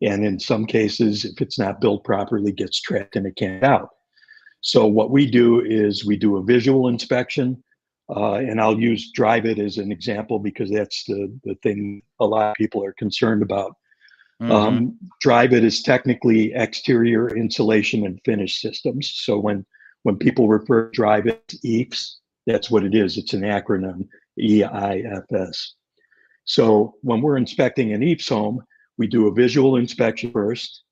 And in some cases, if it's not built properly, gets trapped and it can't get out. So what we do is we do a visual inspection, and I'll use Dryvit as an example because that's the thing a lot of people are concerned about. Mm-hmm. Dryvit is technically exterior insulation and finish systems. So when people refer to Dryvit EIFS, that's what it is. It's an acronym, EIFS. So when we're inspecting an EIFS home, we do a visual inspection first.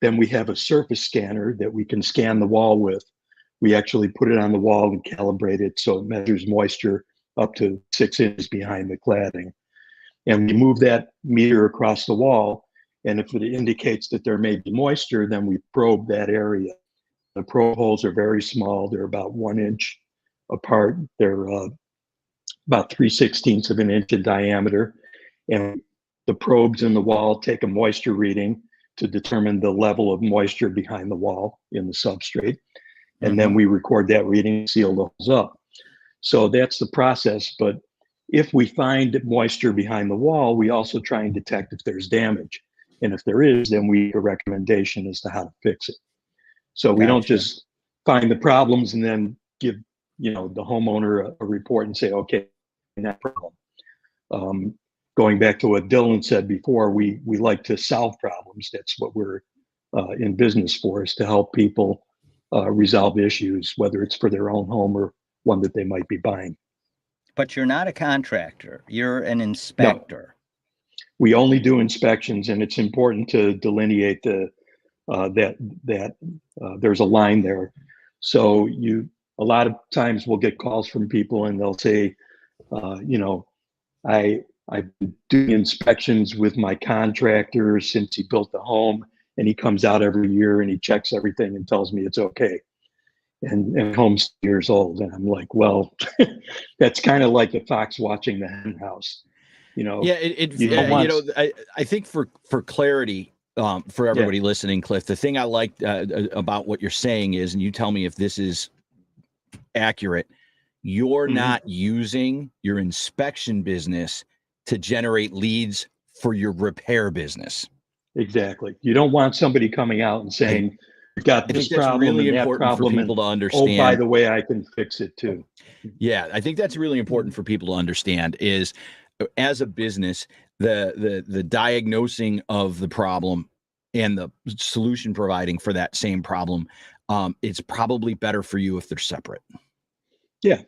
Then we have a surface scanner that we can scan the wall with. We actually put it on the wall and calibrate it so it measures moisture up to 6 inches behind the cladding. And we move that meter across the wall. And if it indicates that there may be moisture, then we probe that area. The probe holes are very small. They're about 1 inch apart. They're about 3/16 of an inch in diameter. And the probes in the wall take a moisture reading to determine the level of moisture behind the wall in the substrate. And then we record that reading, seal those up. So that's the process. But if we find moisture behind the wall, we also try and detect if there's damage. And if there is, then we make a recommendation as to how to fix it. So we don't just find the problems and then give, the homeowner a report and say, okay, that problem. Going back to what Dylan said before, we like to solve problems. That's what we're in business for, is to help people resolve issues, whether it's for their own home or one that they might be buying. But you're not a contractor. You're an inspector. No, we only do inspections, and it's important to delineate that there's a line there. So a lot of times we'll get calls from people and they'll say, I've been doing inspections with my contractor since he built the home, and he comes out every year and he checks everything and tells me it's okay. And home's years old. And I'm like, well, that's kind of like the fox watching the hen house. I think for clarity, for everybody listening, Cliff, the thing I like about what you're saying is, and you tell me if this is accurate, you're not using your inspection business to generate leads for your repair business. Exactly. You don't want somebody coming out and saying, "We've got this problem really and that problem," for people to understand. Oh, by the way, I can fix it too. Yeah, I think that's really important for people to understand. Is as a business, the diagnosing of the problem and the solution providing for that same problem, it's probably better for you if they're separate. Yeah,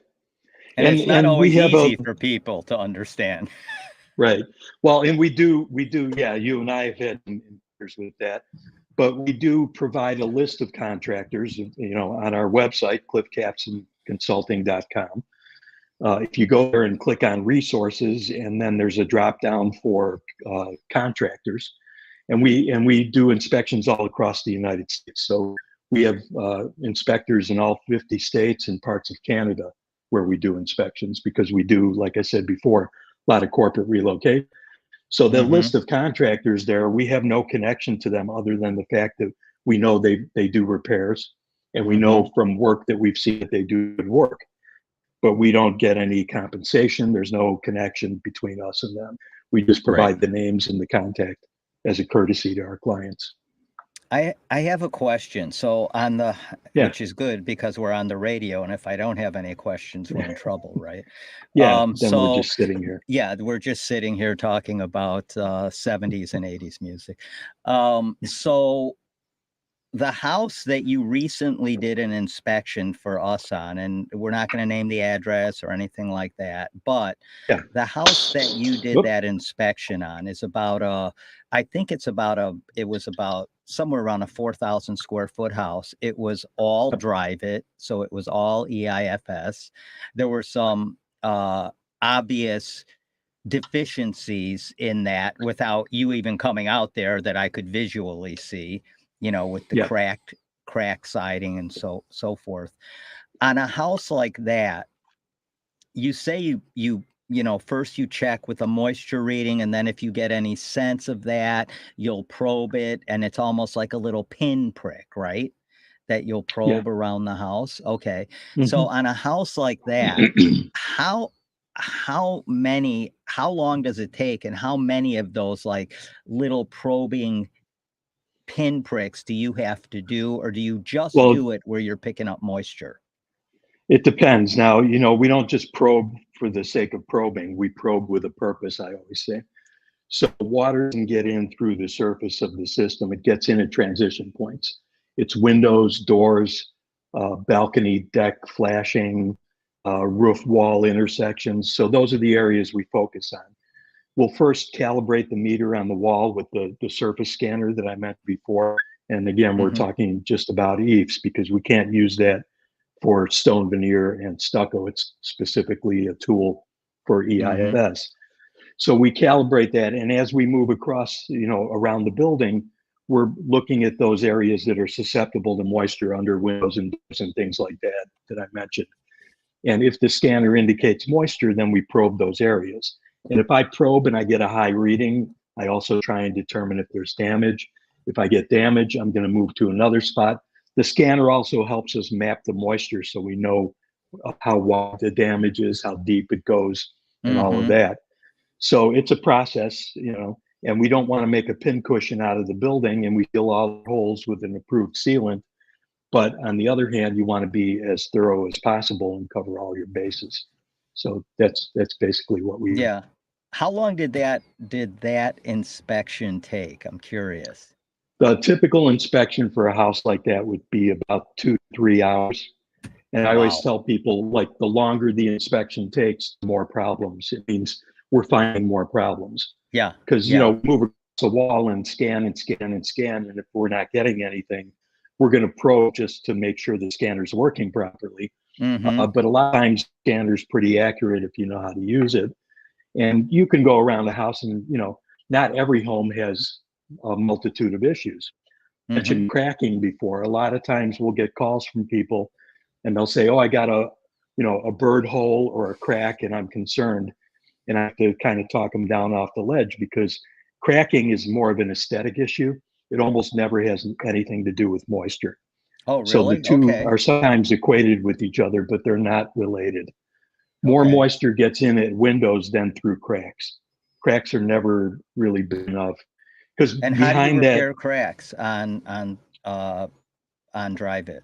and it's not always easy for people to understand. Right. Well, and we do. Yeah, you and I have had years with that, but we do provide a list of contractors, on our website, cliffkapsonconsulting.com. If you go there and click on resources, and then there's a drop down for contractors, and we do inspections all across the United States. So we have inspectors in all 50 states and parts of Canada where we do inspections, because we do, like I said before, a lot of corporate relocate. So the list of contractors there, we have no connection to them other than the fact that we know they do repairs, and we know from work that we've seen that they do good work, but we don't get any compensation. There's no connection between us and them. We just provide the names and the contact as a courtesy to our clients. I have a question. So which is good because we're on the radio, and if I don't have any questions, we're in trouble, right? Yeah. Then we're just sitting here. Yeah, we're just sitting here talking about 70s and 80s music. So the house that you recently did an inspection for us on, and we're not going to name the address or anything like that, but the house that you did that inspection on is about it was about somewhere around a 4,000 square foot house. It was all Dryvit, so it was all EIFS. There were some obvious deficiencies in that without you even coming out there that I could visually see, with the crack siding and so forth. On a house like that, you say you first you check with a moisture reading, and then if you get any sense of that, you'll probe it, and it's almost like a little pin prick, right? That you'll probe around the house. Okay. So on a house like that, how long does it take, and how many of those like little probing pinpricks do you have to do, or do you just Well, do it where you're picking up moisture? it depends. Now, we don't just probe for the sake of probing. We probe with a purpose, I always say. So water can get in through the surface of the system. It gets in at transition points. It's windows, doors, balcony, deck, flashing, roof wall intersections. So those are the areas we focus on. We'll first calibrate the meter on the wall with the surface scanner that I mentioned before. And again, we're talking just about eaves because we can't use that for stone veneer and stucco. It's specifically a tool for EIFS. So we calibrate that. And as we move across, around the building, we're looking at those areas that are susceptible to moisture under windows and doors and things like that I mentioned. And if the scanner indicates moisture, then we probe those areas. And if I probe and I get a high reading, I also try and determine if there's damage. If I get damage, I'm going to move to another spot. The scanner also helps us map the moisture so we know how wide the damage is, how deep it goes, and all of that. So it's a process, and we don't want to make a pincushion out of the building and we fill all the holes with an approved sealant. But on the other hand, you want to be as thorough as possible and cover all your bases. So that's basically what we do. Yeah. How long did that inspection take? I'm curious. The typical inspection for a house like that would be about 2 to 3 hours. And I always tell people, like, the longer the inspection takes, the more problems. It means we're finding more problems. Yeah. Because, move across a wall and scan and scan and scan. And if we're not getting anything, we're going to probe just to make sure the scanner's working properly. But a lot of times, the scanner's pretty accurate if you know how to use it. And you can go around the house and, not every home has a multitude of issues. I mentioned cracking before. A lot of times we'll get calls from people and they'll say, oh, I got a bird hole or a crack and I'm concerned. And I have to kind of talk them down off the ledge because cracking is more of an aesthetic issue. It almost never has anything to do with moisture. Oh, really? So the two are sometimes equated with each other, but they're not related. More moisture gets in at windows than through cracks. Cracks are never really big enough. And how do you repair cracks on Dryvit?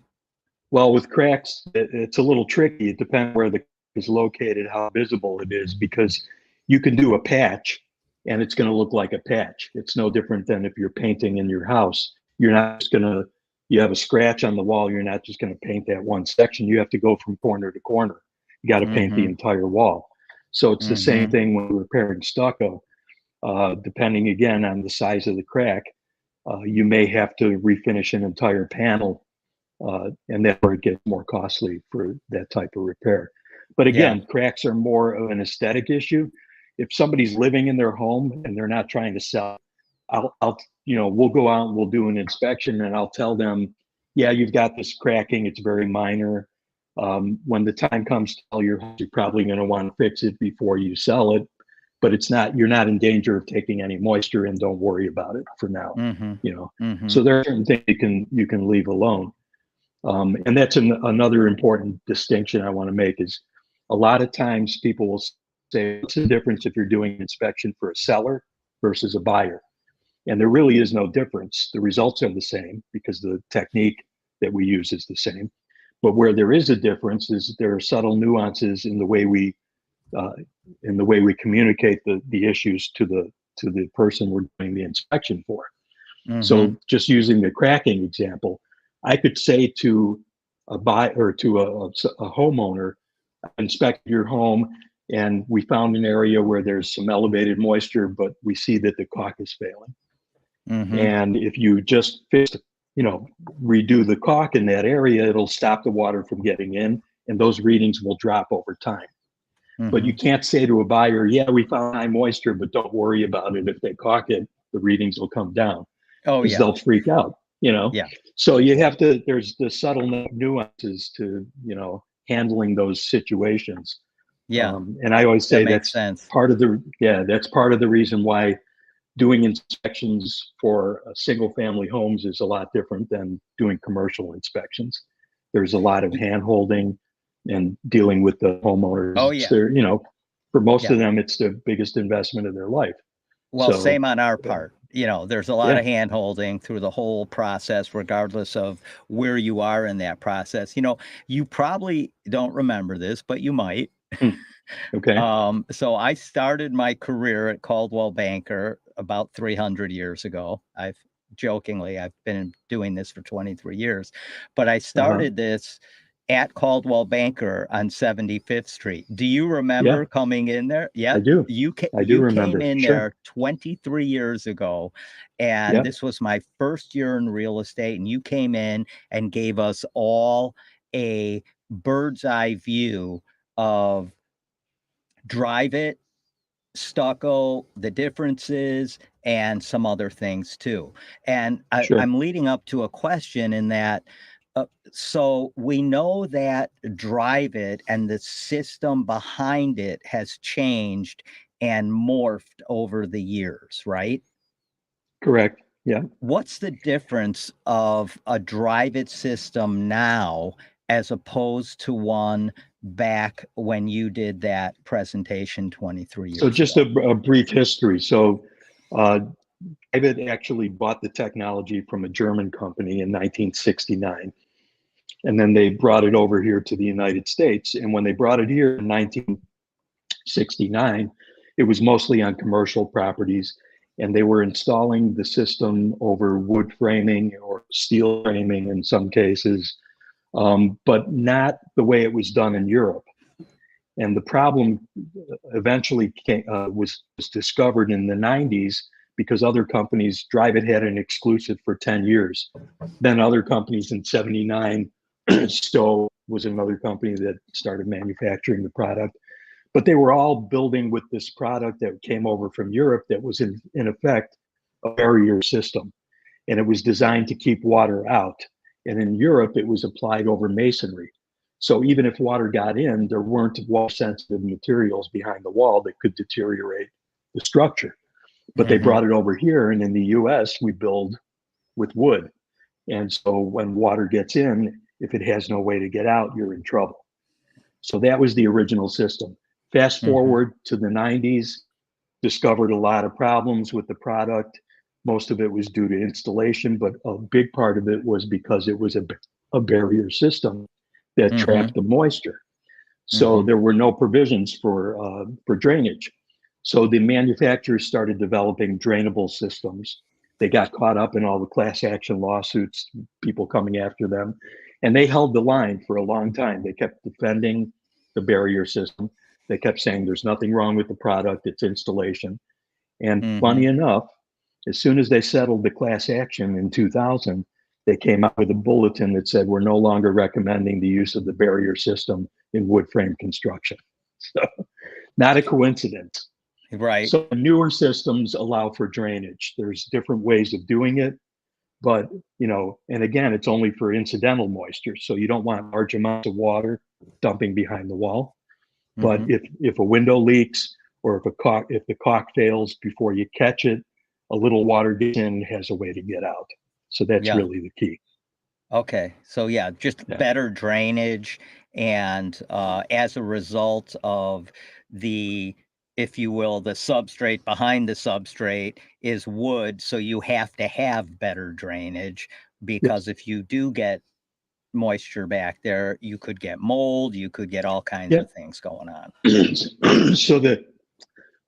Well, with cracks, it's a little tricky. It depends where the crack is located, how visible it is, because you can do a patch and it's going to look like a patch. It's no different than if you're painting in your house. You're not just going to, you have a scratch on the wall, you're not just going to paint that one section. You have to go from corner to corner. You got to paint the entire wall. So it's the same thing when repairing stucco. Depending again on the size of the crack, you may have to refinish an entire panel, and that's where it gets more costly for that type of repair. But again, cracks are more of an aesthetic issue. If somebody's living in their home and they're not trying to sell, we'll go out and we'll do an inspection and I'll tell them, yeah, you've got this cracking, it's very minor. When the time comes to sell your house, you're probably going to want to fix it before you sell it, but you're not in danger of taking any moisture and don't worry about it for now. So there are certain things you can leave alone. And that's another important distinction I want to make is a lot of times people will say, what's the difference if you're doing an inspection for a seller versus a buyer? And there really is no difference. The results are the same because the technique that we use is the same. But where there is a difference is there are subtle nuances in the way we communicate the issues to the person we're doing the inspection for. So just using the cracking example, I could say to a buyer or to a homeowner, I inspected your home and we found an area where there's some elevated moisture, but we see that the caulk is failing. And if you just redo the caulk in that area, it'll stop the water from getting in and those readings will drop over time. But you can't say to a buyer, yeah, we found high moisture, but don't worry about it. If they caulk it, the readings will come down. Oh, yeah. They'll freak out, Yeah. So you have to, there's the subtle nuances to, handling those situations. Yeah. And I always say that's sense. part of the reason why doing inspections for single family homes is a lot different than doing commercial inspections. There's a lot of hand holding and dealing with the homeowners. Oh, yeah. For most of them, it's the biggest investment of their life. Well, same on our part. you know, there's a lot of hand holding through the whole process, regardless of where you are in that process. You know, you probably don't remember this, but you might. Okay. So I started my career at Caldwell Banker about 300 years ago. I've been doing this for 23 years, but I started this at Caldwell Banker on 75th Street. Do you remember coming in there? Yeah, I do. You I do came remember. in Sure. there 23 years ago, and this was my first year in real estate. And you came in and gave us all a bird's eye view of Dryvit, stucco, the differences, and some other things too. And I'm leading up to a question in that. So we know that Dryvit and the system behind it has changed and morphed over the years, right? Correct. Yeah. What's the difference of a Dryvit system now as opposed to one back when you did that presentation 23 years So just ago? a brief history. So Dryvit actually bought the technology from a German company in 1969. And then they brought it over here to the United States. And when they brought it here in 1969, it was mostly on commercial properties. And they were installing the system over wood framing or steel framing in some cases, but not the way it was done in Europe. And the problem eventually was discovered in the 90s because other companies, Dryvit had an exclusive for 10 years. Then other companies in 79, Stowe was another company that started manufacturing the product. But they were all building with this product that came over from Europe that was in effect a barrier system. And it was designed to keep water out. And in Europe, it was applied over masonry. So even if water got in, there weren't water sensitive materials behind the wall that could deteriorate the structure. But they brought it over here, and in the US, we build with wood. And so when water gets in, if it has no way to get out, you're in trouble. So that was the original system. Fast forward to the 90s, discovered a lot of problems with the product. Most of it was due to installation, but a big part of it was because it was a barrier system that trapped the moisture. So there were no provisions for drainage. So the manufacturers started developing drainable systems. They got caught up in all the class action lawsuits, people coming after them, and they held the line for a long time. They kept defending the barrier system. They kept saying there's nothing wrong with the product, it's installation. And funny enough, as soon as they settled the class action in 2000, they came out with a bulletin that said, we're no longer recommending the use of the barrier system in wood frame construction. So not a coincidence. Right. So newer systems allow for drainage. There's different ways of doing it, but you know, and again, it's only for incidental moisture. So you don't want large amounts of water dumping behind the wall. But if a window leaks or if the caulk fails before you catch it, a little water gets in, has a way to get out. So that's really the key. Okay. So yeah, just better drainage. And as a result of the, if you will, the substrate behind the substrate is wood. So you have to have better drainage because if you do get moisture back there, you could get mold, you could get all kinds of things going on. So the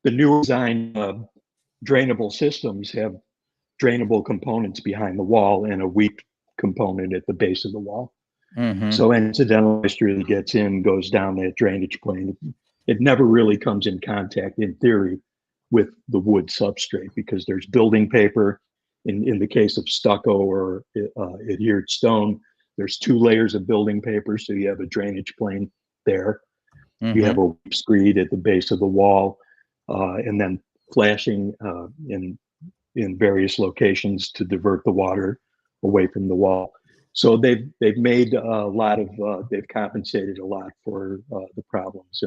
new design drainable systems have drainable components behind the wall and a weak component at the base of the wall. So incidental moisture that gets in goes down that drainage plane. It never really comes in contact, in theory, with the wood substrate because there's building paper. In the case of stucco or adhered stone, there's 2 layers of building paper, so you have a drainage plane there. You have a weep screed at the base of the wall, and then flashing in various locations to divert the water away from the wall. So they've made a lot of they've compensated a lot for the problems,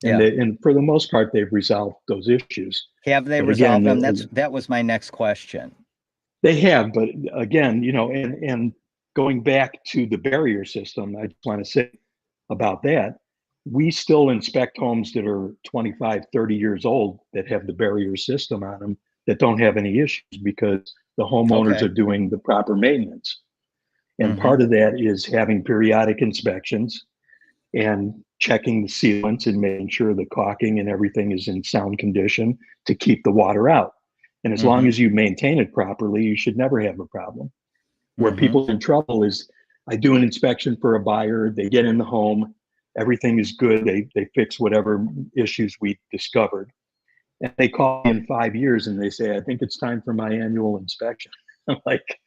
and for the most part they've resolved those issues. Have they resolved them? That was my next question. They have, but again, you know, and going back to the barrier system, I just want to say about that, we still inspect homes that are 25, 30 years old that have the barrier system on them that don't have any issues because the homeowners are doing the proper maintenance. And part of that is having periodic inspections and checking the sealants and making sure the caulking and everything is in sound condition to keep the water out. And as long as you maintain it properly, you should never have a problem. Where people are in trouble is I do an inspection for a buyer, they get in the home, everything is good, they fix whatever issues we discovered. And they call me in 5 years and they say, I think it's time for my annual inspection. I'm like,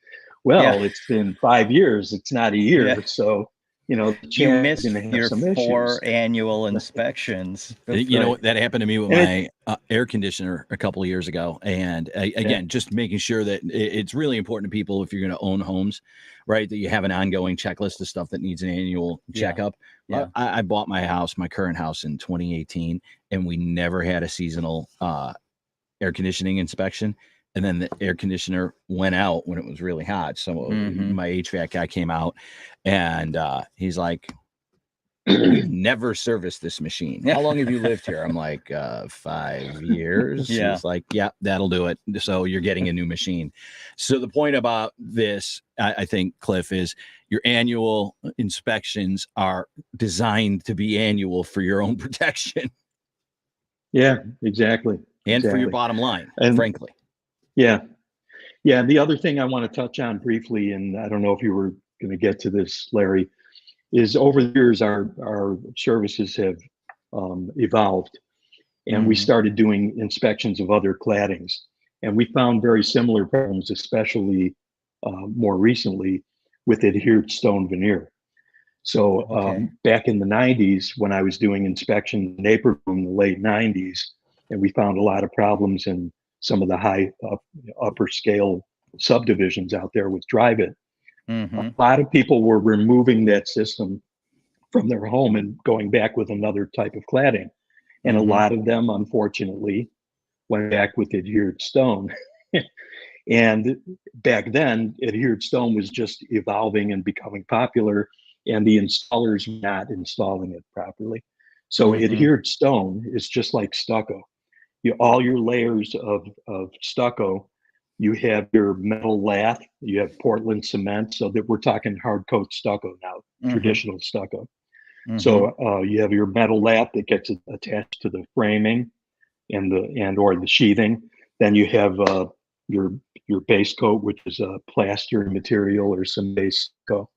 well, it's been 5 years, it's not a year. Yeah. So, you know, You missed your some 4 issues. annual inspections. You know what, that happened to me with my air conditioner a couple of years ago. And again, just making sure that it's really important to people, if you're going to own homes, right, that you have an ongoing checklist of stuff that needs an annual checkup. Yeah. I bought my current house in 2018, and we never had a seasonal air conditioning inspection. And then the air conditioner went out when it was really hot. So my HVAC guy came out and he's like, "You've never serviced this machine. How long have you lived here?" I'm like, 5 years. Yeah. He's like, "Yeah, that'll do it. So you're getting a new machine." So the point about this, I think, Cliff, is your annual inspections are designed to be annual for your own protection. Yeah, exactly. And for your bottom line, and frankly. Yeah. Yeah. The other thing I want to touch on briefly, and I don't know if you were going to get to this, Larry, is over the years, our services have evolved, and we started doing inspections of other claddings. And we found very similar problems, especially more recently with adhered stone veneer. So back in the 90s, when I was doing inspections in Naperville in the late 90s, and we found a lot of problems in some of the high upper scale subdivisions out there with Dryvit. A lot of people were removing that system from their home and going back with another type of cladding. And a lot of them, unfortunately, went back with adhered stone. And back then, adhered stone was just evolving and becoming popular, and the installers were not installing it properly. So adhered stone is just like stucco. All your layers of stucco, you have your metal lath, you have Portland cement, so that we're talking hard coat stucco now, traditional stucco. So you have your metal lath that gets attached to the framing and or the sheathing. Then you have your base coat, which is a plaster material or some base coat,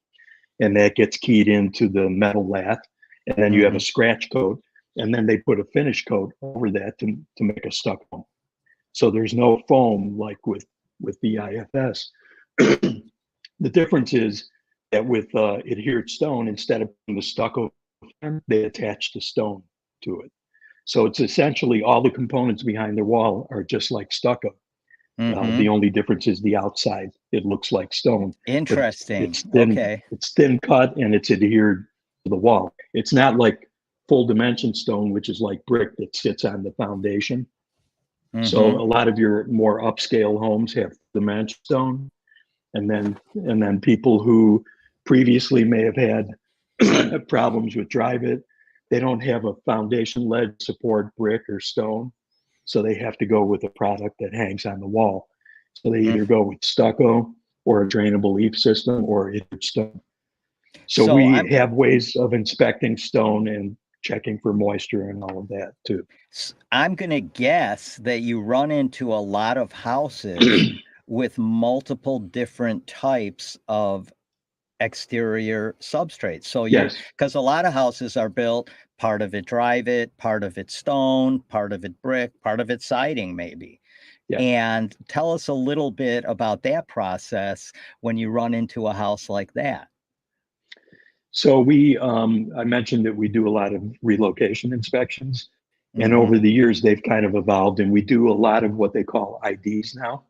and that gets keyed into the metal lath. And then you have a scratch coat, and then they put a finish coat over that to make a stucco. So there's no foam like with the IFS. The difference is that with adhered stone, instead of putting the stucco, they attach the stone to it. So it's essentially all the components behind the wall are just like stucco. The only difference is the outside. It looks like stone. Interesting. It's thin, it's thin cut and it's adhered to the wall. It's not like full dimension stone, which is like brick that sits on the foundation. So a lot of your more upscale homes have dimension stone, and then people who previously may have had problems with Dryvit, they don't have a foundation lead support brick or stone, so they have to go with a product that hangs on the wall. So they either go with stucco or a drainable leaf system or adhered stone. So we have ways of inspecting stone and checking for moisture and all of that too. I'm going to guess that you run into a lot of houses with multiple different types of exterior substrates. So because a lot of houses are built, part of it Dryvit, part of it stone, part of it brick, part of it siding maybe. And tell us a little bit about that process when you run into a house like that. So I mentioned that we do a lot of relocation inspections, and over the years they've kind of evolved, and we do a lot of what they call IDs now,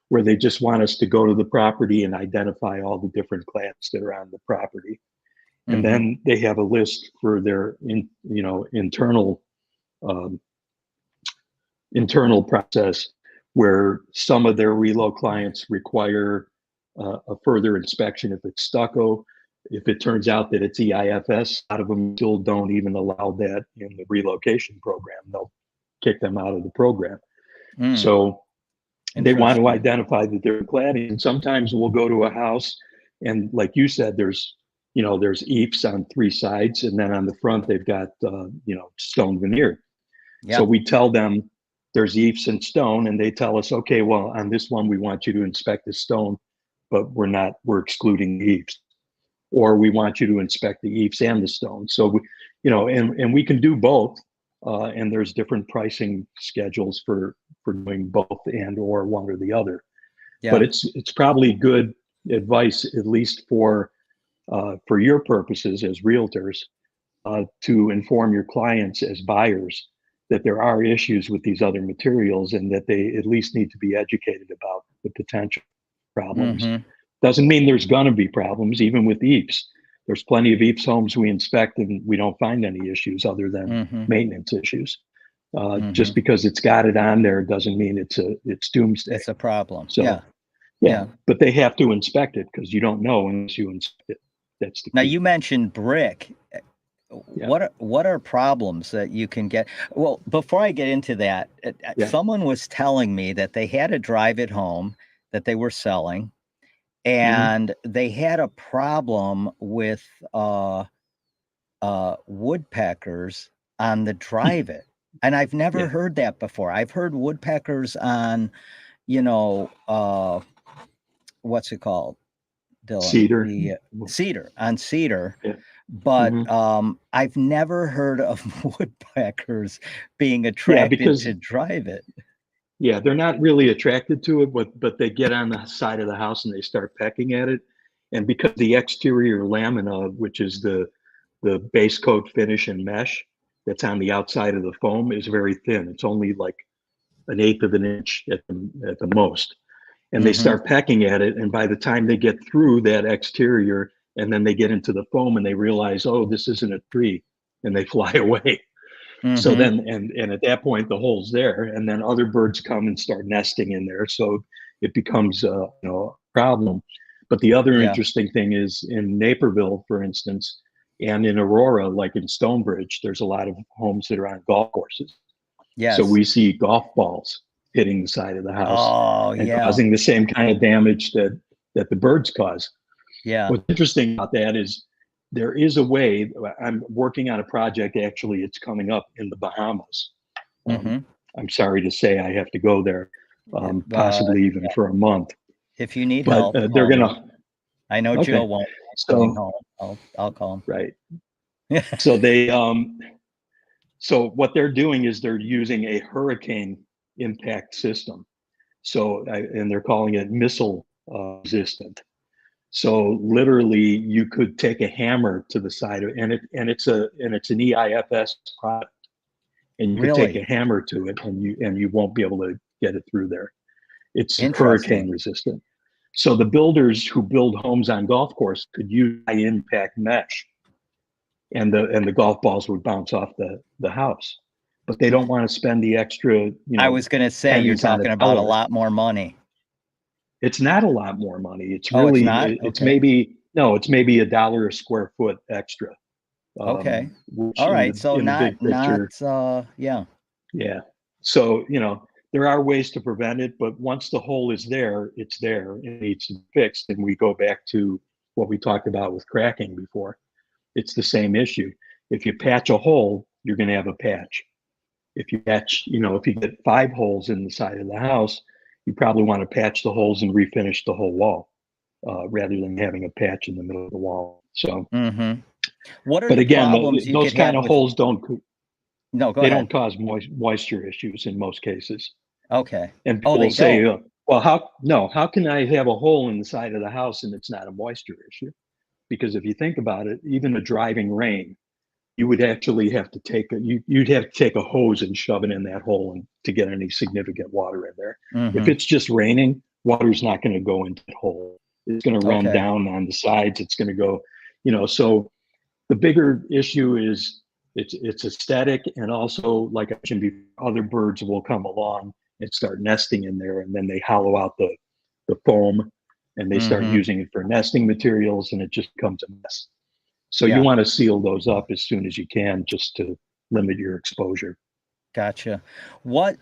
where they just want us to go to the property and identify all the different clads that are on the property. And then they have a list for their internal process, where some of their relo clients require a further inspection if it's stucco. If it turns out that it's EIFS, a lot of them still don't even allow that in the relocation program. They'll kick them out of the program. So They want to Interesting. identify that they're cladding. And sometimes we'll go to a house and like you said, there's eaves on 3 sides, and then on the front, they've got, stone veneer. So Yeah. we tell them there's eaves and stone, and they tell us, okay, well, on this one, we want you to inspect the stone, but we're excluding the eaves. Or we want you to inspect the eaves and the stone. So and we can do both. And there's different pricing schedules for doing both and or one or the other. Yeah. But it's probably good advice, at least for your purposes as realtors, to inform your clients as buyers that there are issues with these other materials and that they at least need to be educated about the potential problems. Mhm. Doesn't mean there's going to be problems, even with EIPs. There's plenty of EIPs homes we inspect and we don't find any issues other than Mhm. maintenance issues. Mhm. Just because it's got it on there doesn't mean it's doomsday. It's a problem. So Yeah. yeah, but they have to inspect it because you don't know unless you inspect it. That's the Now key. you mentioned brick. Yeah. What are problems that you can get? Well, before I get into that, Yeah. someone was telling me that they had a Dryvit home that they were selling, and they had a problem with woodpeckers on the Dryvit. And I've never Yeah. heard that before. I've heard woodpeckers on, what's it called, Dylan? Cedar. The cedar, on cedar. Yeah. But I've never heard of woodpeckers being attracted because to Dryvit. yeah, they're not really attracted to it, but they get on the side of the house and they start pecking at it. And because the exterior lamina, which is the base coat finish and mesh that's on the outside of the foam, is very thin. It's only like 1/8 of an inch at the most. And they start pecking at it. And by the time they get through that exterior and then they get into the foam and they realize, oh, this isn't a tree, and they fly away. So then, and at that point, the hole's there, and then other birds come and start nesting in there. So it becomes a problem. But the other interesting thing is in Naperville, for instance, and in Aurora, like in Stonebridge, there's a lot of homes that are on golf courses. Yes. So we see golf balls hitting the side of the house and yeah. causing the same kind of damage that the birds cause. Yeah. What's interesting about that is there is a way. I'm working on a project. Actually, it's coming up in the Bahamas. I'm sorry to say I have to go there, possibly even for a month. If you need But help, they're gonna. I know Okay. Jill won't. So I'll call him. right. So they so what they're doing is they're using a hurricane impact system. So and they're calling it missile resistant. So literally, you could take a hammer to the side of, and it's an EIFS product, and you could take a hammer to it, and you won't be able to get it through there. It's hurricane resistant. So the builders who build homes on golf course could use high impact mesh, and the golf balls would bounce off the house, but they don't want to spend the extra. I was going to say you're talking about a lot more money. It's not a lot more money. It's Oh, really, it's not? it's maybe $1 a square foot extra. Okay. All right. So not, yeah. Yeah. So, there are ways to prevent it, but once the hole is there, it's there and it needs to be fixed. And we go back to what we talked about with cracking before. It's the same issue. If you patch a hole, you're going to have a patch. If you patch, if you get 5 holes in the side of the house, you probably want to patch the holes and refinish the whole wall, rather than having a patch in the middle of the wall. So, what are but the again, problems you those could kind have of holes don't. No, go they ahead. don't cause moisture issues in most cases. Okay. And people will say, well, how can I have a hole in the side of the house and it's not a moisture issue? Because if you think about it, even a driving rain, you would actually have to you'd have to take a hose and shove it in that hole to get any significant water in there. If it's just raining, water's not going to go into that hole. It's going to run down on the sides. It's going to go, so the bigger issue is it's aesthetic. And also, like I mentioned before, other birds will come along and start nesting in there, and then they hollow out the foam and they start using it for nesting materials, and it just becomes a mess. So you want to seal those up as soon as you can, just to limit your exposure. Gotcha. What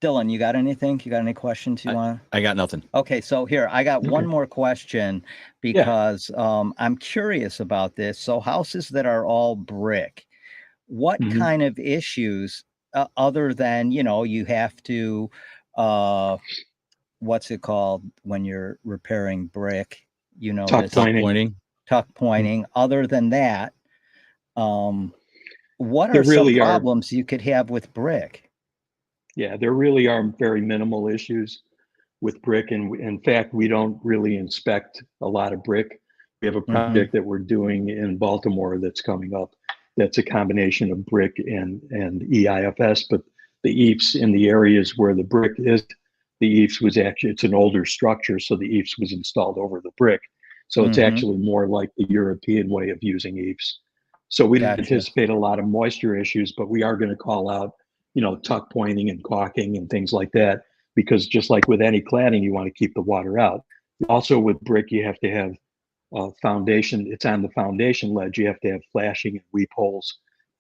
Dylan, you got anything? You got any questions you want? I got nothing. Okay, so here, I got one more question because I'm curious about this. So houses that are all brick, what kind of issues, other than, you know, you have to, what's it called when you're repairing brick? You know, Tuck pointing. Tuck pointing. Other than that, what There are some really problems you could have with brick? Yeah, there really are very minimal issues with brick. And in fact, we don't really inspect a lot of brick. We have a project that we're doing in Baltimore that's coming up. That's a combination of brick and EIFS, but the EIFS in the areas where the brick is, the EIFS was actually, it's an older structure, so the EIFS was installed over the brick. So it's actually more like the European way of using EIFS. So we don't anticipate a lot of moisture issues, but we are going to call out, you know, tuck pointing and caulking and things like that, because just like with any cladding, you want to keep the water out. Also with brick, you have to have foundation. It's on the foundation ledge. You have to have flashing and weep holes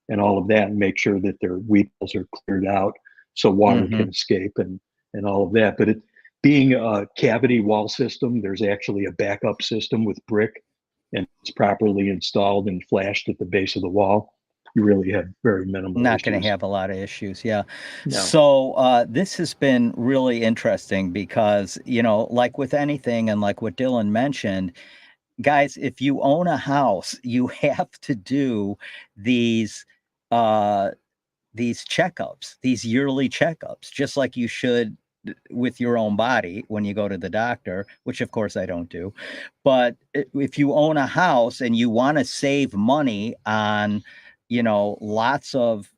and all of that, and make sure that their weep holes are cleared out so water can escape and all of that. But it being a cavity wall system, there's actually a backup system with brick, and it's properly installed and flashed at the base of the wall. You really have very minimal Not going to have a lot of issues. Yeah. No. So this has been really interesting because, you know, like with anything, and like what Dylan mentioned, guys, if you own a house, you have to do these checkups, these yearly checkups, just like you should with your own body when you go to the doctor, which of course I don't do. But if you own a house and you want to save money on, you know, lots of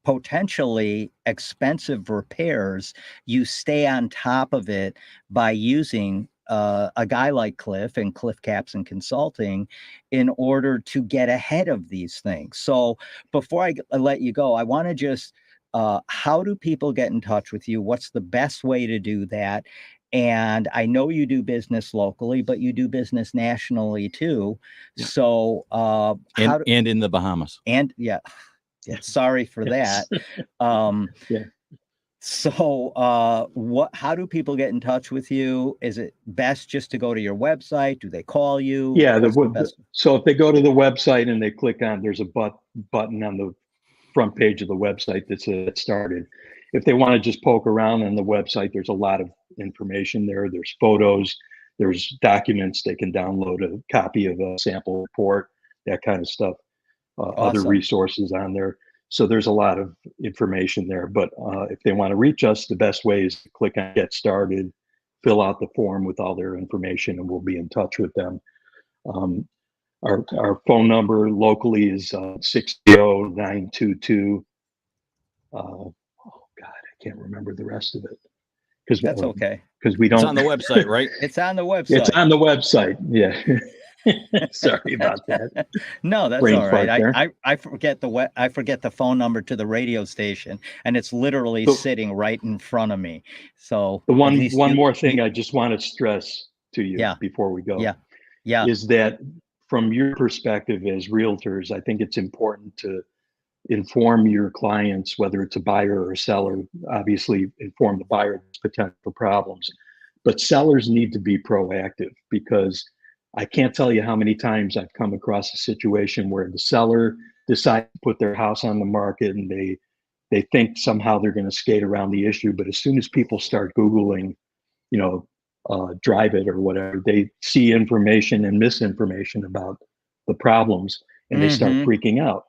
potentially expensive repairs, you stay on top of it by using a guy like Cliff and Cliff Kapson Consulting in order to get ahead of these things. So before I let you go, I want to just, how do people get in touch with you? What's the best way to do that? And I know you do business locally, but you do business nationally too. Yeah. So and in the Bahamas. And yeah, sorry for that. So how do people get in touch with you? Is it best just to go to your website? Do they call you? Yeah, so if they go to the website and they click on, there's a button on the front page of the website that says Get Started. If they want to just poke around on the website, there's a lot of information there. There's photos, there's documents. They can download a copy of a sample report, that kind of stuff. Awesome. Other resources on there. So there's a lot of information there. But if they want to reach us, the best way is to click on Get Started, fill out the form with all their information, and we'll be in touch with them. Our phone number locally is 60922. Oh God, I can't remember the rest of it. That's okay. Because we don't. It's on the website, right? It's on the website. It's on the website. Yeah. Sorry about that. No, that's all right. I forget the phone number to the radio station, and it's literally sitting right in front of me. So the one more thing I just want to stress to you before we go, is that from your perspective as realtors, I think it's important to inform your clients, whether it's a buyer or a seller. Obviously, inform the buyer of potential problems, but sellers need to be proactive, because I can't tell you how many times I've come across a situation where the seller decides to put their house on the market and they think somehow they're going to skate around the issue. But as soon as people start Googling, you know, Dryvit or whatever, they see information and misinformation about the problems, and they start freaking out.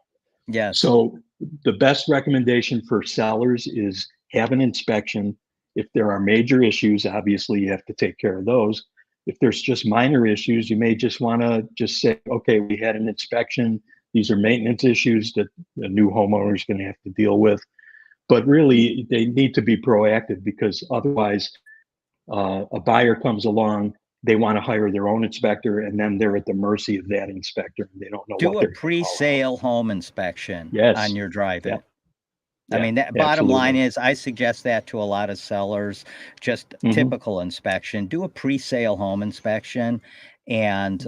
Yeah. So the best recommendation for sellers is have an inspection. If there are major issues, obviously you have to take care of those. If there's just minor issues, you may just want to just say, okay, we had an inspection. These are maintenance issues that the new homeowner is going to have to deal with. But really, they need to be proactive, because otherwise a buyer comes along, they want to hire their own inspector, and then they're at the mercy of that inspector. They don't know. Do a pre-sale home inspection on your Dryvit. Yeah. I mean, that bottom line is, I suggest that to a lot of sellers, just typical inspection. Do a pre-sale home inspection, and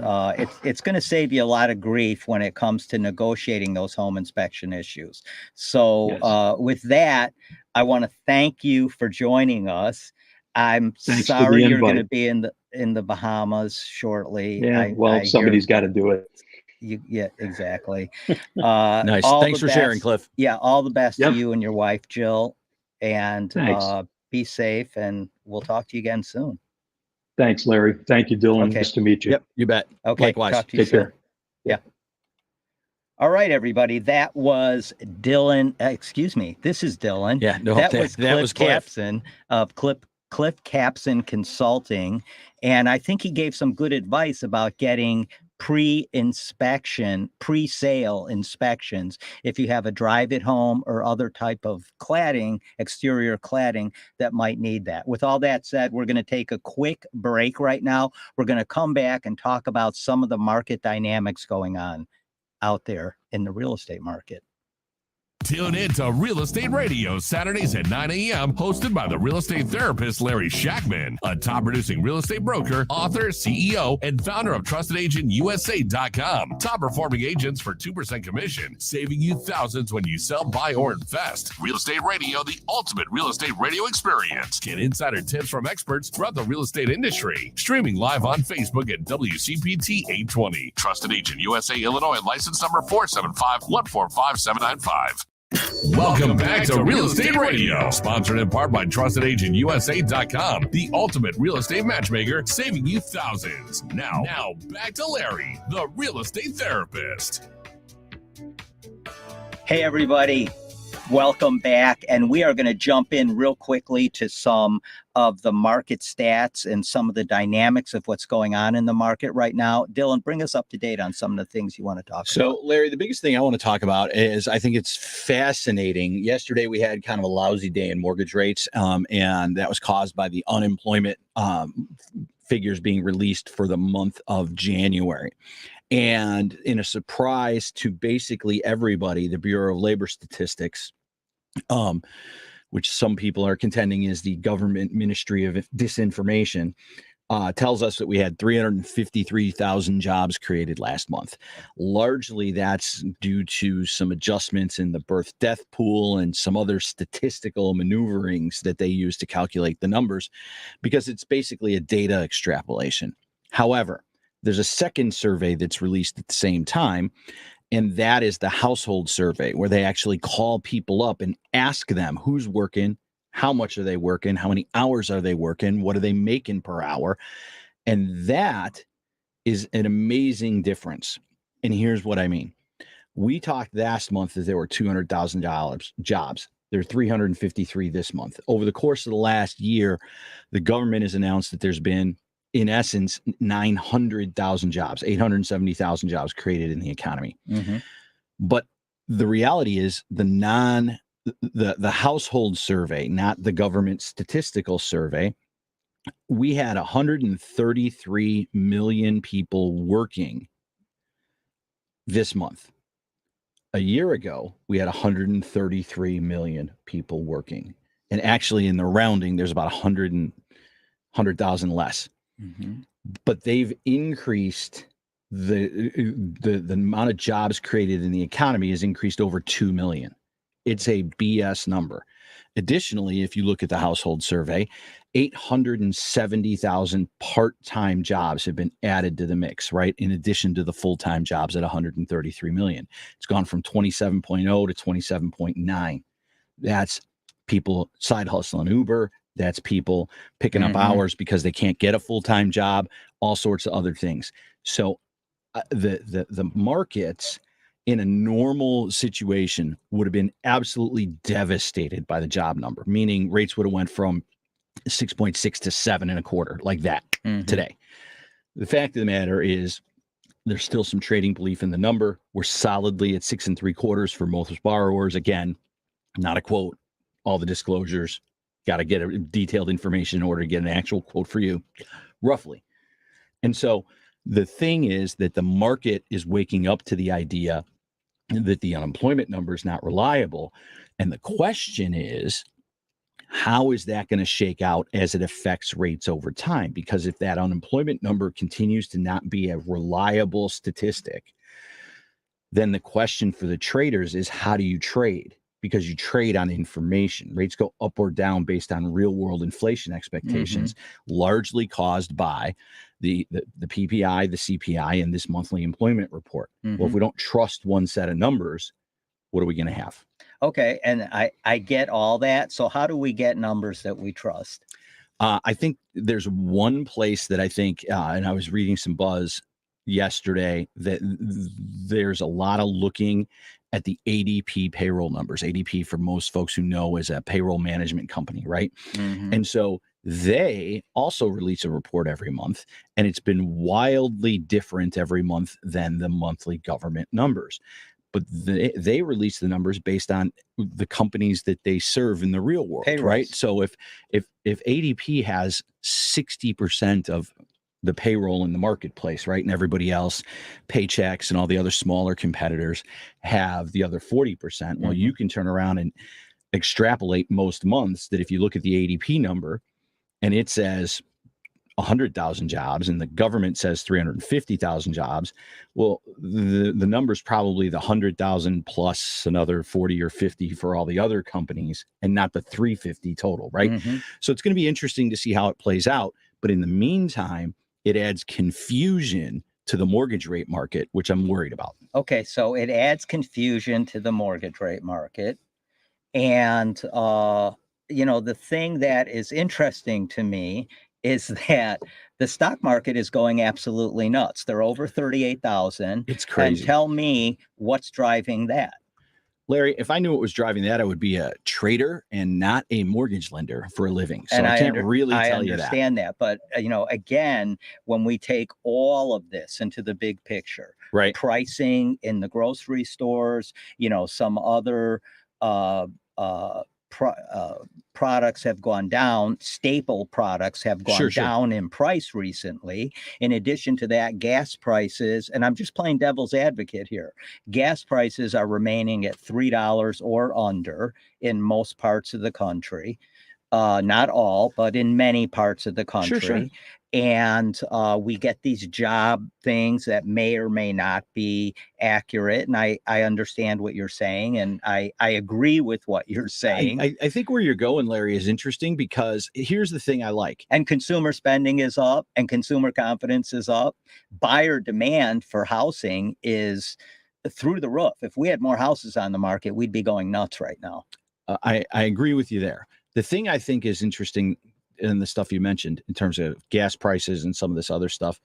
it's going to save you a lot of grief when it comes to negotiating those home inspection issues. So with that, I want to thank you for joining us. I'm Thanks for sorry the you're going to invite. be in the Bahamas shortly. Yeah, well, I hear somebody's got to do it. yeah, exactly. Nice. All Thanks the for sharing, best. Cliff. Yeah, all the best Yep. to you and your wife, Jill. And Thanks. be safe, and we'll talk to you again soon. Thanks, Larry. Thank you, Dylan. Okay. Nice to meet you. Yep, you bet. Okay, Likewise. talk to you Take soon. care. Yeah. All right, everybody. That was Dylan. Excuse me. This is Dylan. Yeah, no, that was Cliff Cliff. Kapson of Cliff Kapson Consulting, and I think he gave some good advice about getting pre-sale inspections if you have a Dryvit home or other type of cladding, exterior cladding that might need that. With all that said, we're going to take a quick break right now. We're going to come back and talk about some of the market dynamics going on out there in the real estate market. Tune in to Real Estate Radio Saturdays at 9 a.m. hosted by the real estate therapist Larry Shakman, a top producing real estate broker, author, CEO, and founder of TrustedAgentUSA.com. Top performing agents for 2% commission, saving you thousands when you sell, buy, or invest. Real Estate Radio, the ultimate real estate radio experience. Get insider tips from experts throughout the real estate industry. Streaming live on Facebook at WCPT 820. Trusted Agent USA Illinois, license number 475-145795. Welcome back to Real Estate Radio, sponsored in part by TrustedAgentUSA.com, the ultimate real estate matchmaker, saving you thousands. Now back to Larry, the real estate therapist. Hey, everybody. Welcome back. And we are going to jump in real quickly to some of the market stats and some of the dynamics of what's going on in the market right now. Dylan, bring us up to date on some of the things you want to talk about. So, Larry, the biggest thing I want to talk about is I think it's fascinating. Yesterday, we had kind of a lousy day in mortgage rates, and that was caused by the unemployment figures being released for the month of January. And in a surprise to basically everybody, the Bureau of Labor Statistics, which some people are contending is the government ministry of disinformation, tells us that we had 353,000 jobs created last month. Largely, that's due to some adjustments in the birth-death pool and some other statistical maneuverings that they use to calculate the numbers, because it's basically a data extrapolation. However, there's a second survey that's released at the same time, and that is the household survey, where they actually call people up and ask them who's working, how much are they working, how many hours are they working, what are they making per hour. And that is an amazing difference. And here's what I mean. We talked last month that there were 200,000 jobs. There are 353 this month. Over the course of the last year, the government has announced that there's been, in essence, 900,000 jobs, 870,000 jobs created in the economy. Mm-hmm. But the reality is the household survey, not the government statistical survey, we had 133 million people working this month. A year ago, we had 133 million people working. And actually, in the rounding, there's about 100,000 less. Mm-hmm. But they've increased the amount of jobs created in the economy has increased over 2 million. It's a BS number. Additionally, if you look at the household survey, 870,000 part-time jobs have been added to the mix, right? In addition to the full-time jobs at 133 million. It's gone from 27.0 to 27.9. That's people side hustling Uber. That's people picking up hours because they can't get a full-time job, all sorts of other things. So the markets in a normal situation would have been absolutely devastated by the job number, meaning rates would have went from 6.6 to 7.25, like that today. The fact of the matter is there's still some trading belief in the number. We're solidly at 6.75 for most borrowers. Again, not a quote, all the disclosures. Got to get a detailed information in order to get an actual quote for you, roughly. And so the thing is that the market is waking up to the idea that the unemployment number is not reliable. And the question is, how is that going to shake out as it affects rates over time? Because if that unemployment number continues to not be a reliable statistic, then the question for the traders is, how do you trade? because you trade on information. Rates go up or down based on real world inflation expectations, largely caused by the PPI, the CPI, and this monthly employment report. Well, if we don't trust one set of numbers, what are we going to have? Okay. And I get all that. So how do we get numbers that we trust? I think there's one place that I think, and I was reading some buzz yesterday, that there's a lot of looking at the ADP payroll numbers. ADP, for most folks who know, is a payroll management company, right? And so they also release a report every month, and it's been wildly different every month than the monthly government numbers. But they release the numbers based on the companies that they serve in the real world, Payrolls. right? So if ADP has 60% of the payroll in the marketplace, right, and everybody else, Paychex and all the other smaller competitors, have the other 40%, well, you can turn around and extrapolate most months that if you look at the ADP number and it says 100,000 jobs and the government says 350,000 jobs, well, the number's probably the 100,000 plus another 40 or 50 for all the other companies, and not the 350 total, right? So it's going to be interesting to see how it plays out. But in the meantime, it adds confusion to the mortgage rate market, which I'm worried about. Okay, so it adds confusion to the mortgage rate market. And, the thing that is interesting to me is that the stock market is going absolutely nuts. They're over 38,000. It's crazy. And tell me what's driving that. Larry, if I knew what was driving that, I would be a trader and not a mortgage lender for a living. So I can't really tell you that. I understand that. But, again, when we take all of this into the big picture, right, pricing in the grocery stores, some other products have gone down. Staple products have gone down in price recently. In addition to that, gas prices, and I'm just playing devil's advocate here, gas prices are remaining at $3 or under in most parts of the country. Not all, but in many parts of the country. And we get these job things that may or may not be accurate. And I understand what you're saying, and I agree with what you're saying. I think where you're going, Larry, is interesting, because here's the thing I like. And consumer spending is up and consumer confidence is up. Buyer demand for housing is through the roof. If we had more houses on the market, we'd be going nuts right now. I agree with you there. The thing I think is interesting in the stuff you mentioned in terms of gas prices and some of this other stuff,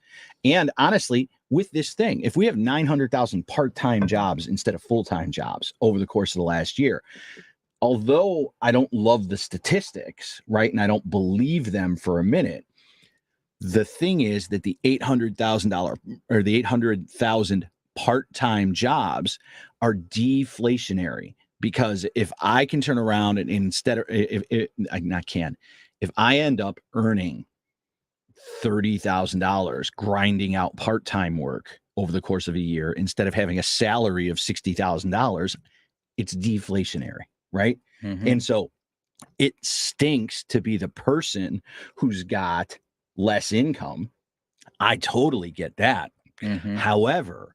and honestly, with this thing, if we have 900,000 part-time jobs instead of full-time jobs over the course of the last year, although I don't love the statistics, right, and I don't believe them for a minute, the thing is that the $800,000 or the 800,000 part-time jobs are deflationary. Because if I can turn around and instead of, if I end up earning $30,000 grinding out part-time work over the course of a year, instead of having a salary of $60,000, it's deflationary, right? And so it stinks to be the person who's got less income. I totally get that. However,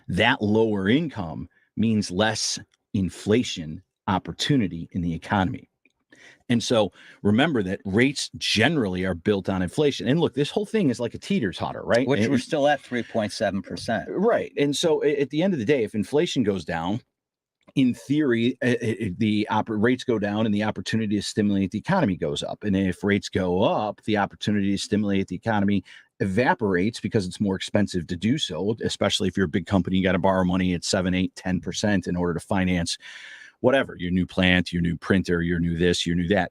that lower income means less inflation opportunity in the economy. And so remember that rates generally are built on inflation. And look, this whole thing is like a teeter-totter, right? Which we're still at 3.7%. Right. And so at the end of the day, if inflation goes down, in theory, the rates go down and the opportunity to stimulate the economy goes up. And if rates go up, the opportunity to stimulate the economy evaporates because it's more expensive to do so, especially if you're a big company, you got to borrow money at 7, 8, 10% in order to finance whatever, your new plant, your new printer, your new this, your new that.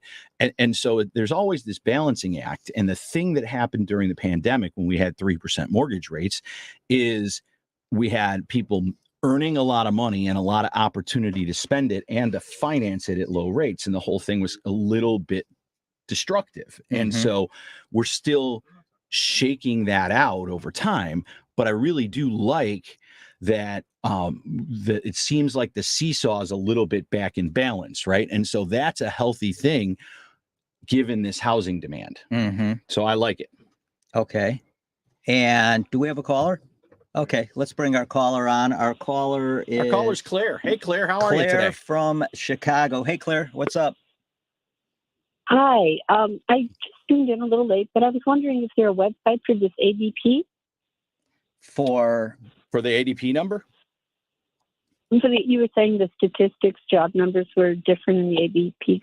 And so there's always this balancing act. And the thing that happened during the pandemic when we had 3% mortgage rates is we had people earning a lot of money and a lot of opportunity to spend it and to finance it at low rates. And the whole thing was a little bit destructive. And so we're still shaking that out over time. But I really do like that that it seems like the seesaw is a little bit back in balance, right? And so that's a healthy thing given this housing demand. So I like it. Okay. And do we have a caller? Okay, let's bring our caller on. Our caller's Claire. Hey, Claire, how are you Claire today? from Chicago. Hey, Claire, what's up? Hi. I just tuned in a little late, but I was wondering, is there a website for this ADP? For the ADP number? So you were saying the statistics job numbers were different in the ADP.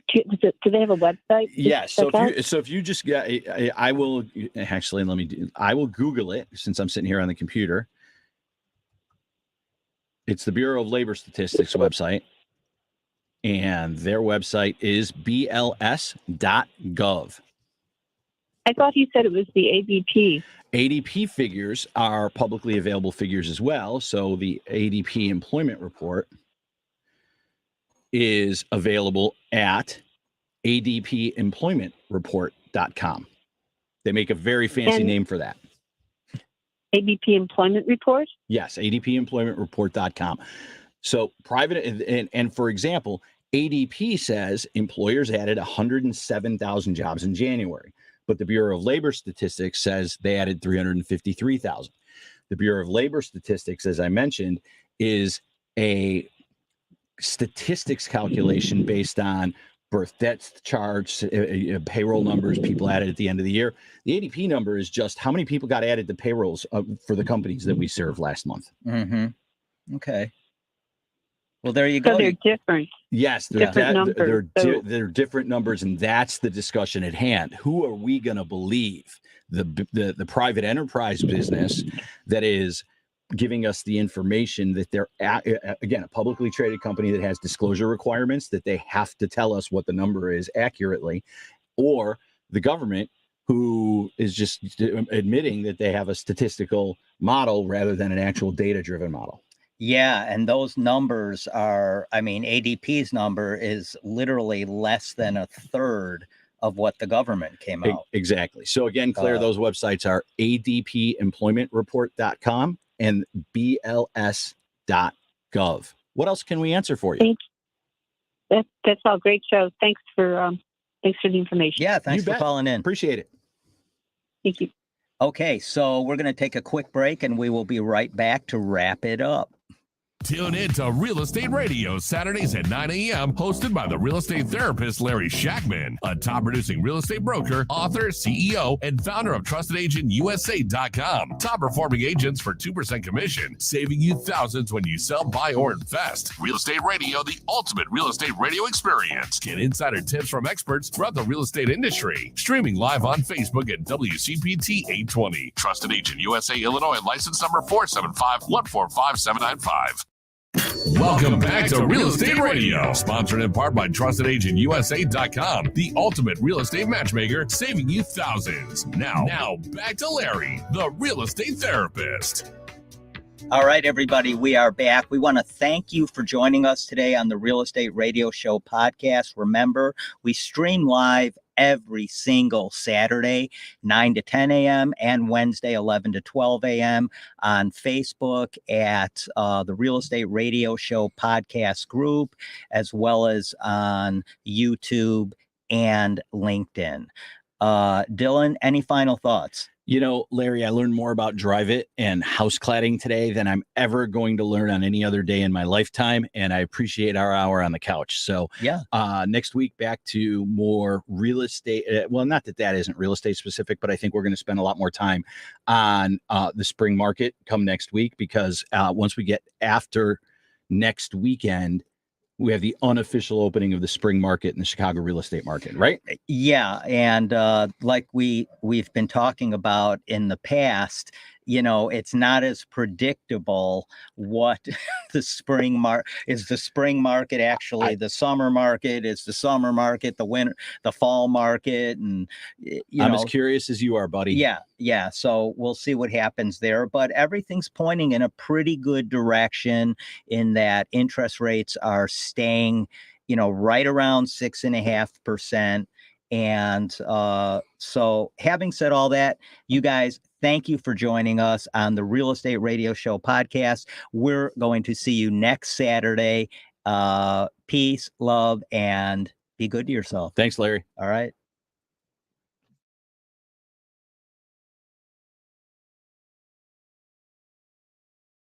Do they have a website? Yes. So if you just I will actually I will Google it since I'm sitting here on the computer. It's the Bureau of Labor Statistics website, and their website is bls.gov. I thought you said it was the ADP. ADP figures are publicly available figures as well. So the ADP employment report is available at adpemploymentreport.com. They make a very fancy name for that. ADP employment report? Yes, adpemploymentreport.com. So private, and for example, ADP says employers added 107,000 jobs in January, but the Bureau of Labor Statistics says they added 353,000. The Bureau of Labor Statistics, as I mentioned, is a statistics calculation based on birth deaths charged, payroll numbers, people added at the end of the year. The ADP number is just how many people got added to payrolls for the companies that we served last month. Mm-hmm. Okay. Well, there you go. So they're different. Yes, they're different numbers, and that's the discussion at hand. Who are we going to believe? The private enterprise business that is giving us the information that they're again a publicly traded company that has disclosure requirements that they have to tell us what the number is accurately, or the government who is just admitting that they have a statistical model rather than an actual data-driven model. Yeah, and those numbers are, I mean, ADP's number is literally less than a third of what the government came out. Exactly. So again, Claire, those websites are adpemploymentreport.com and bls.gov. What else can we answer for you? That's all. Great show. Thanks for the information. Yeah, thanks for calling in. Appreciate it. Thank you. Okay, so we're going to take a quick break, and we will be right back to wrap it up. Tune in to Real Estate Radio Saturdays at 9 a.m. hosted by the real estate therapist Larry Shakman, a top producing real estate broker, author, CEO, and founder of TrustedAgentUSA.com. Top performing agents for 2% commission, saving you thousands when you sell, buy, or invest. Real Estate Radio, the ultimate real estate radio experience. Get insider tips from experts throughout the real estate industry. Streaming live on Facebook at WCPT 820. Trusted Agent USA Illinois, license number 475-145-795. Welcome back to Real Estate Radio, sponsored in part by TrustedAgentUSA.com, the ultimate real estate matchmaker, saving you thousands. Now back to Larry, the real estate therapist. All right, everybody, we are back. We want to thank you for joining us today on the Real Estate Radio Show podcast. Remember, we stream live every single Saturday, 9 to 10 a.m. and Wednesday, 11 to 12 a.m. on Facebook at the Real Estate Radio Show podcast group, as well as on YouTube and LinkedIn. Dylan, any final thoughts? You know, Larry, I learned more about Dryvit and house cladding today than I'm ever going to learn on any other day in my lifetime. And I appreciate our hour on the couch. So yeah, next week, back to more real estate. Well, not that isn't real estate specific, but I think we're going to spend a lot more time on the spring market come next week, because once we get after next weekend, we have the unofficial opening of the spring market in the Chicago real estate market, right? Yeah. And like we've been talking about in the past, you know, it's not as predictable what the spring is. The spring market actually the summer market? Is the summer market the winter, the fall market? And I'm as curious as you are, buddy. Yeah. So we'll see what happens there. But everything's pointing in a pretty good direction in that interest rates are staying, you know, right around 6.5%. And so having said all that, you guys, thank you for joining us on the Real Estate Radio Show podcast. We're going to see you next Saturday. Peace, love, and be good to yourself. Thanks, Larry. All right.